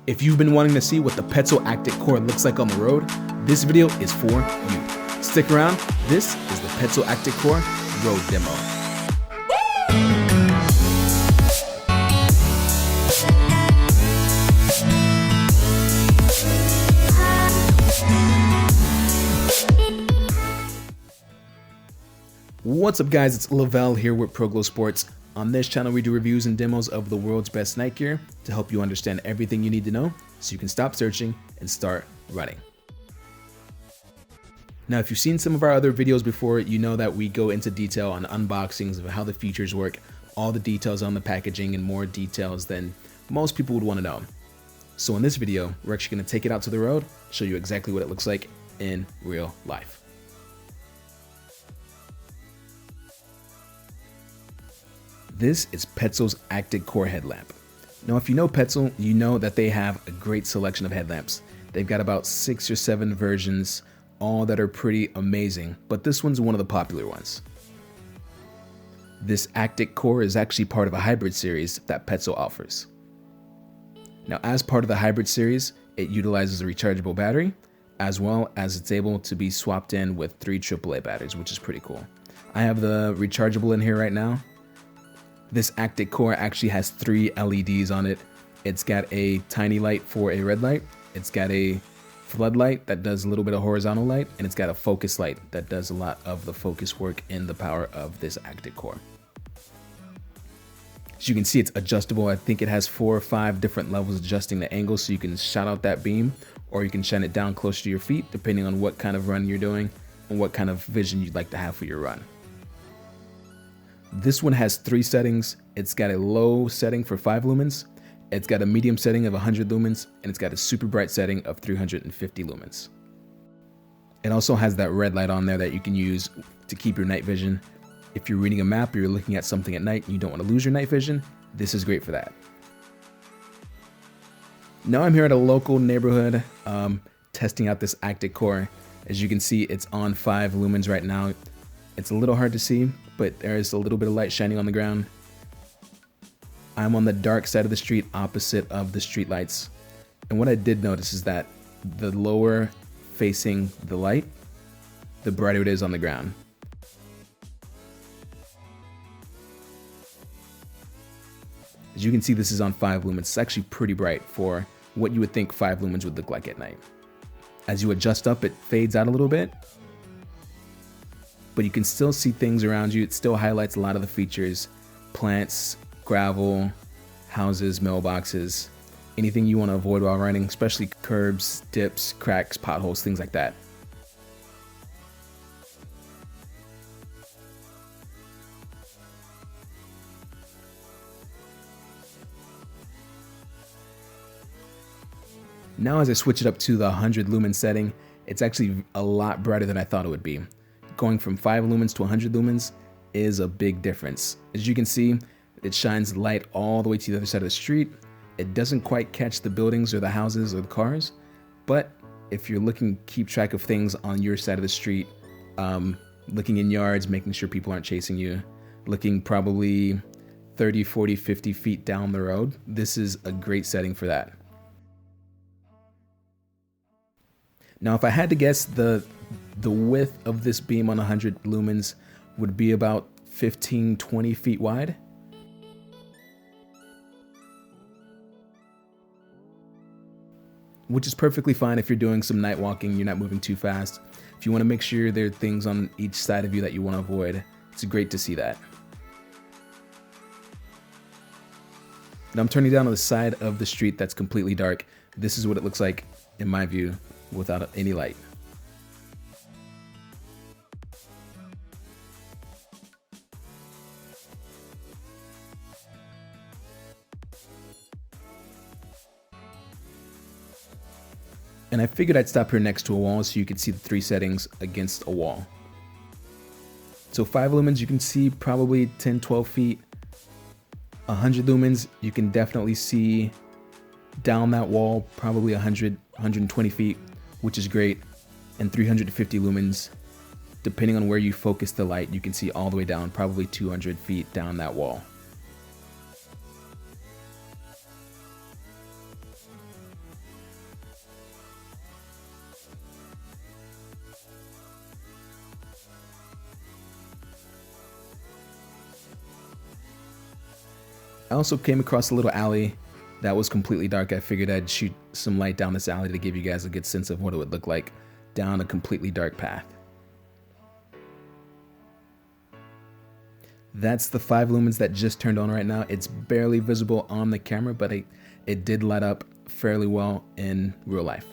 If you've been wanting to see what the Petzl Actik Core looks like on the road, this video is for you. Stick around, this is the Petzl Actik Core road demo. What's up guys, it's Lavelle here with PROGLOW Sports. On this channel we do reviews and demos of the world's best night gear to help you understand everything you need to know so you can stop searching and start running. Now if you've seen some of our other videos before, you know that we go into detail on unboxings of how the features work, all the details on the packaging, and more details than most people would want to know. So in this video, we're actually going to take it out to the road, show you exactly what it looks like in real life. This is Petzl's Actik Core headlamp. Now if you know Petzl, you know that they have a great selection of headlamps. They've got about 6 or 7 versions, all that are pretty amazing, but this one's one of the popular ones. This Actik Core is actually part of a hybrid series that Petzl offers. Now as part of the hybrid series, it utilizes a rechargeable battery, as well as it's able to be swapped in with 3 AAA batteries, which is pretty cool. I have the rechargeable in here right now. This Actik Core actually has 3 LEDs on it. It's got a tiny light for a red light, it's got a floodlight that does a little bit of horizontal light, and it's got a focus light that does a lot of the focus work in the power of this Actik Core. As you can see, it's adjustable. I think it has 4 or 5 different levels adjusting the angle, so you can shout out that beam or you can shine it down closer to your feet depending on what kind of run you're doing and what kind of vision you'd like to have for your run. This one has 3 settings. It's got a low setting for 5 lumens, it's got a medium setting of 100 lumens, and it's got a super bright setting of 350 lumens. It also has that red light on there that you can use to keep your night vision. If you're reading a map or you're looking at something at night and you don't want to lose your night vision, this is great for that. Now I'm here at a local neighborhood testing out this Actik Core. As you can see, it's on 5 lumens right now. It's a little hard to see, but there is a little bit of light shining on the ground. I'm on the dark side of the street opposite of the street lights. And what I did notice is that the lower facing the light, the brighter it is on the ground. As you can see, this is on 5 lumens. It's actually pretty bright for what you would think 5 lumens would look like at night. As you adjust up, it fades out a little bit, but you can still see things around you. It still highlights a lot of the features: plants, gravel, houses, mailboxes, anything you want to avoid while riding, especially curbs, dips, cracks, potholes, things like that. Now as I switch it up to the 100 lumen setting, it's actually a lot brighter than I thought it would be. Going from 5 lumens to 100 lumens is a big difference. As you can see, it shines light all the way to the other side of the street. It doesn't quite catch the buildings or the houses or the cars, but if you're looking to keep track of things on your side of the street, looking in yards, making sure people aren't chasing you, looking probably 30, 40, 50 feet down the road, this is a great setting for that. Now if I had to guess, the width of this beam on 100 lumens would be about 15-20 feet wide. Which is perfectly fine if you're doing some night walking, you're not moving too fast. If you want to make sure there are things on each side of you that you want to avoid, it's great to see that. Now I'm turning down on the side of the street that's completely dark. This is what it looks like in my view without any light. And I figured I'd stop here next to a wall so you could see the 3 settings against a wall. So 5 lumens, you can see probably 10-12 feet. 100 lumens, you can definitely see down that wall probably 100-120 feet, which is great. And 350 lumens, depending on where you focus the light, you can see all the way down, probably 200 feet down that wall. I also came across a little alley that was completely dark. I figured I'd shoot some light down this alley to give you guys a good sense of what it would look like down a completely dark path. That's the 5 lumens that just turned on right now. It's barely visible on the camera, but it did light up fairly well in real life.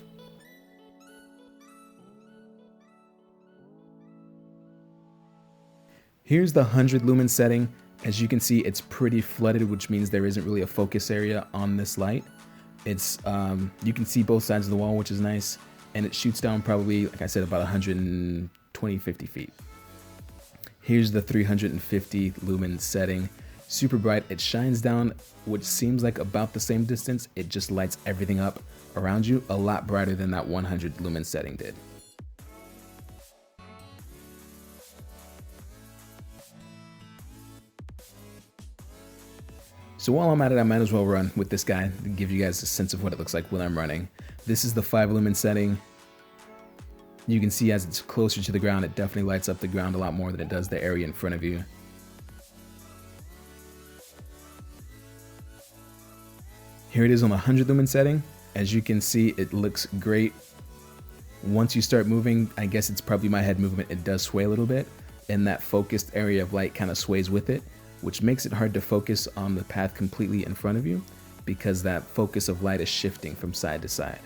Here's the 100 lumen setting. As you can see, it's pretty flooded, which means there isn't really a focus area on this light. It's you can see both sides of the wall, which is nice, and it shoots down probably, like I said, about 120-50 feet. Here's the 350 lumen setting. Super bright. It shines down which seems like about the same distance. It just lights everything up around you a lot brighter than that 100 lumen setting did. So while I'm at it, I might as well run with this guy to give you guys a sense of what it looks like when I'm running. This is the 5 lumen setting. You can see as it's closer to the ground, it definitely lights up the ground a lot more than it does the area in front of you. Here it is on the 100 lumen setting. As you can see, it looks great. Once you start moving, I guess it's probably my head movement, it does sway a little bit, and that focused area of light kind of sways with it, which makes it hard to focus on the path completely in front of you because that focus of light is shifting from side to side.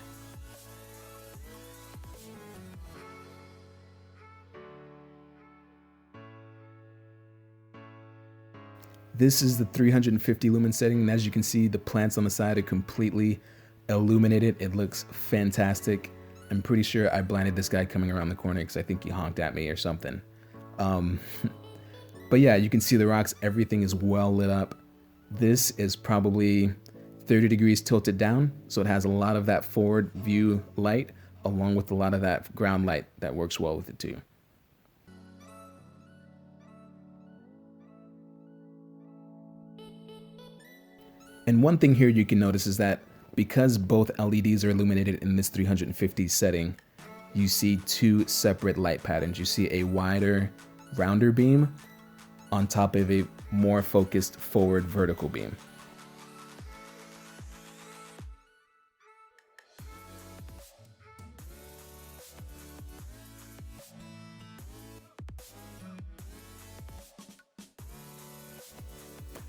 This is the 350 lumen setting, and as you can see, the plants on the side are completely illuminated. It looks fantastic. I'm pretty sure I blinded this guy coming around the corner because I think he honked at me or something. But yeah, you can see the rocks, everything is well lit up. This is probably 30 degrees tilted down, so it has a lot of that forward view light along with a lot of that ground light that works well with it too. And one thing here you can notice is that because both LEDs are illuminated in this 350 setting, you see 2 separate light patterns. You see a wider, rounder beam on top of a more focused forward vertical beam.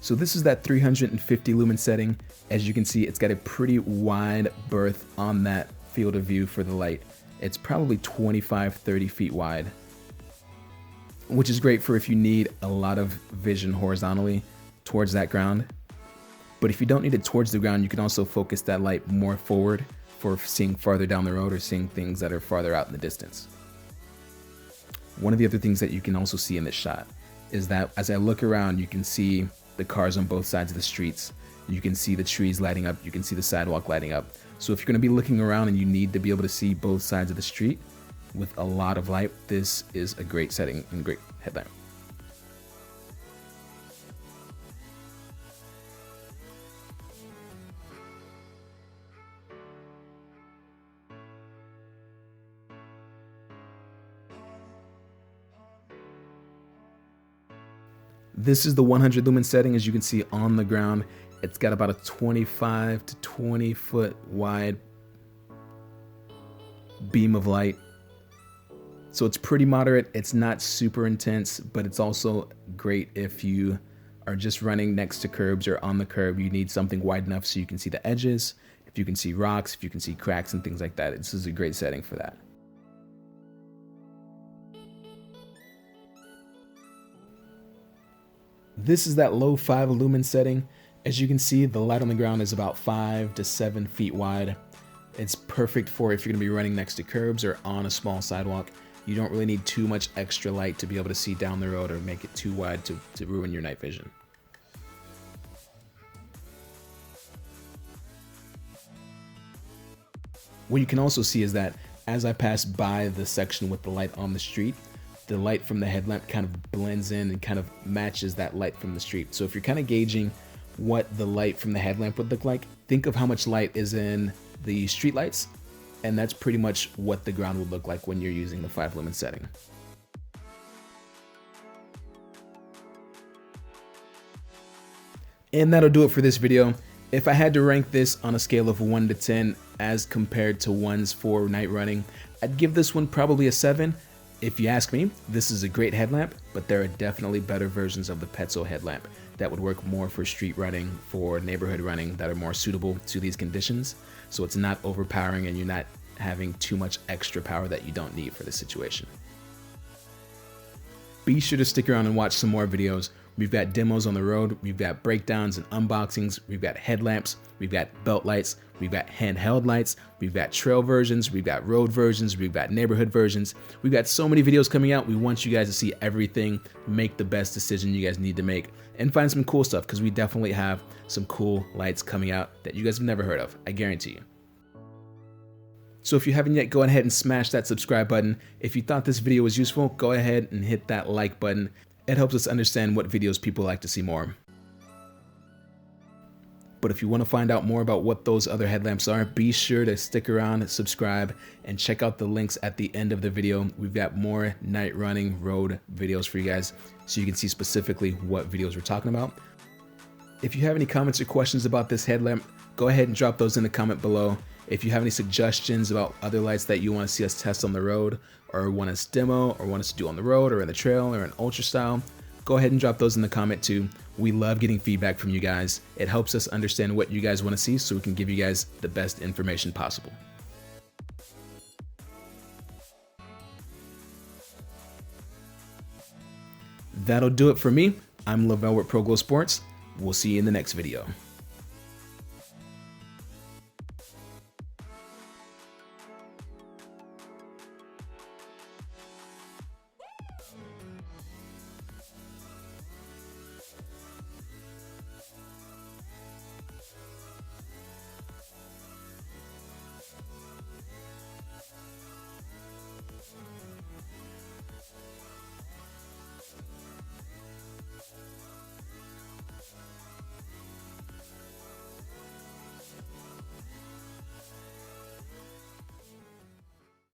So this is that 350 lumen setting. As you can see, it's got a pretty wide berth on that field of view for the light. It's probably 25-30 feet wide, which is great for if you need a lot of vision horizontally towards that ground. But if you don't need it towards the ground, you can also focus that light more forward for seeing farther down the road or seeing things that are farther out in the distance. One of the other things that you can also see in this shot is that as I look around, you can see the cars on both sides of the streets. You can see the trees lighting up. You can see the sidewalk lighting up. So if you're going to be looking around and you need to be able to see both sides of the street with a lot of light, this is a great setting and great headlamp. This is the 100 lumen setting. As you can see on the ground, it's got about a 25 to 20 foot wide beam of light. So it's pretty moderate. It's not super intense, but it's also great if you are just running next to curbs or on the curb. You need something wide enough so you can see the edges, if you can see rocks, if you can see cracks and things like that. This is a great setting for that. This is that low 5 lumen setting. As you can see, the light on the ground is about 5 to 7 feet wide. It's perfect for if you're going to be running next to curbs or on a small sidewalk. You don't really need too much extra light to be able to see down the road or make it too wide to ruin your night vision. What you can also see is that as I pass by the section with the light on the street, the light from the headlamp kind of blends in and kind of matches that light from the street. So if you're kind of gauging what the light from the headlamp would look like, think of how much light is in the street lights, and that's pretty much what the ground would look like when you're using the 5 lumen setting. And that'll do it for this video. If I had to rank this on a scale of 1 to 10 as compared to ones for night running, I'd give this one probably a 7. If you ask me, this is a great headlamp, but there are definitely better versions of the Petzl headlamp that would work more for street running, for neighborhood running, that are more suitable to these conditions. So it's not overpowering and you're not having too much extra power that you don't need for this situation. Be sure to stick around and watch some more videos. We've got demos on the road, we've got breakdowns and unboxings, we've got headlamps, we've got belt lights, we've got handheld lights, we've got trail versions, we've got road versions, we've got neighborhood versions. We've got so many videos coming out. We want you guys to see everything, make the best decision you guys need to make, and find some cool stuff, because we definitely have some cool lights coming out that you guys have never heard of, I guarantee you. So if you haven't yet, go ahead and smash that subscribe button. If you thought this video was useful, go ahead and hit that like button. It helps us understand what videos people like to see more. But if you want to find out more about what those other headlamps are, be sure to stick around, subscribe, and check out the links at the end of the video. We've got more night running road videos for you guys, so you can see specifically what videos we're talking about. If you have any comments or questions about this headlamp, go ahead and drop those in the comment below. If you have any suggestions about other lights that you want to see us test on the road, or want us to demo, or want us to do on the road, or in the trail, or in ultra style, go ahead and drop those in the comment too. We love getting feedback from you guys. It helps us understand what you guys want to see so we can give you guys the best information possible. That'll do it for me. I'm Lavelle with PROGLOW Sports. We'll see you in the next video.